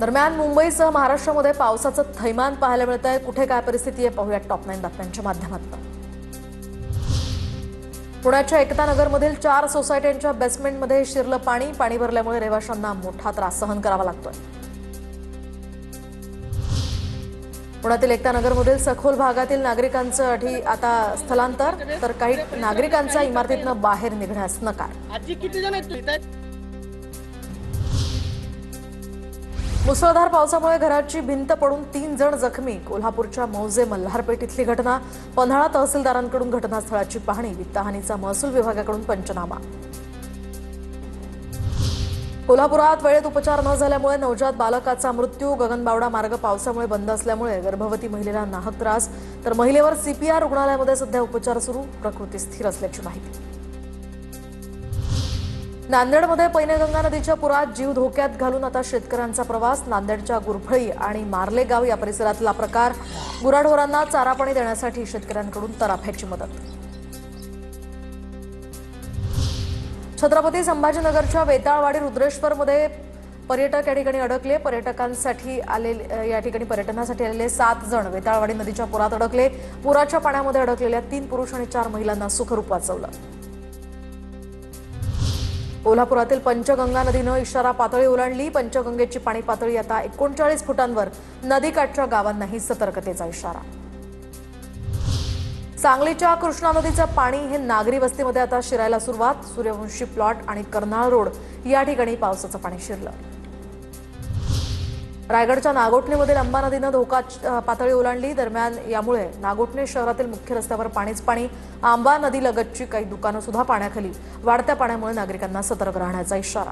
दरम्यान मुंबईसह महाराष्ट्रामध्ये पावसाचं थैमान पाहायला मिळत आहे। कुठे काय परिस्थिती आहे पाहूया टॉप 9 बातम्यांच्या माध्यमातून। पुण्याच्या एकता नगरमधील 4 सोसायट्यांच्या बेसमेंटमध्ये शिरलं पाणी भरल्यामुळे रहिवाशांना मोठा त्रास सहन करावा लागतोय। पुण्यातील एकता नगरमधील सखोल भागातील नागरिकांचं आता स्थलांतर, तर काही नागरिकांचा इमारतीतून बाहेर निघण्यास नकार। मुसळधार पावसामुळे घराची भिंत पडून 3 जण जखमी। कोल्हापूरच्या मौजे मल्हारपेठ इथली घटना। पन्हाळा तहसीलदारांकडून घटनास्थळाची पाहणी, वित्तहानीचा महसूल विभागाकडून पंचनामा। कोल्हापुरात वेळेत उपचार न झाल्यामुळे नवजात बालकाचा मृत्यू। गगनबावडा मार्ग पावसामुळे बंद असल्यामुळे गर्भवती महिलेला नाहक त्रास, तर महिलेवर सीपीआर रुग्णालयामध्ये सध्या उपचार सुरू। प्रकृती स्थिर असल्याची माहिती। नांदेडमध्ये पैनगंगा नदीच्या पुरात जीव धोक्यात घालून आता शेतकऱ्यांचा प्रवास। नांदेडच्या गुरफळी आणि मार्लेगाव या परिसरातला प्रकार। गुराढोरांना चारा पाणी देण्यासाठी शेतकऱ्यांकडून तराफ्याची मदत। छत्रपती संभाजीनगरच्या वेताळवाडी रुद्रेश्वरमध्ये पर्यटक या ठिकाणी अडकले। पर्यटनासाठी आलेले 7 जण वेताळवाडी नदीच्या पुरात अडकले। पुराच्या पाण्यामध्ये अडकलेल्या 3 पुरुष आणि 4 महिलांना सुखरूप वाचवलं। कोल्हापुरातील पंचगंगा नदीनं इशारा पातळी ओलांडली। पंचगंगेची पाणी पातळी आता 39 फुटांवर। नदीकाठच्या गावांनाही सतर्कतेचा इशारा। सांगलीच्या कृष्णा नदीचं पाणी हे नागरी वस्तीमध्ये आता शिरायला सुरुवात। सूर्यवंशी प्लॉट आणि कर्नाळ रोड या ठिकाणी पावसाचं पाणी शिरलं। रायगडच्या नागोठणेमधील अंबा नदीनं धोका पातळी ओलांडली। दरम्यान यामुळे नागोठणे शहरातील मुख्य रस्त्यावर पाणीच पाणी। आंबा नदीलगतची काही दुकानं सुद्धा पाण्याखाली। वाढत्या पाण्यामुळे नागरिकांना सतर्क राहण्याचा इशारा।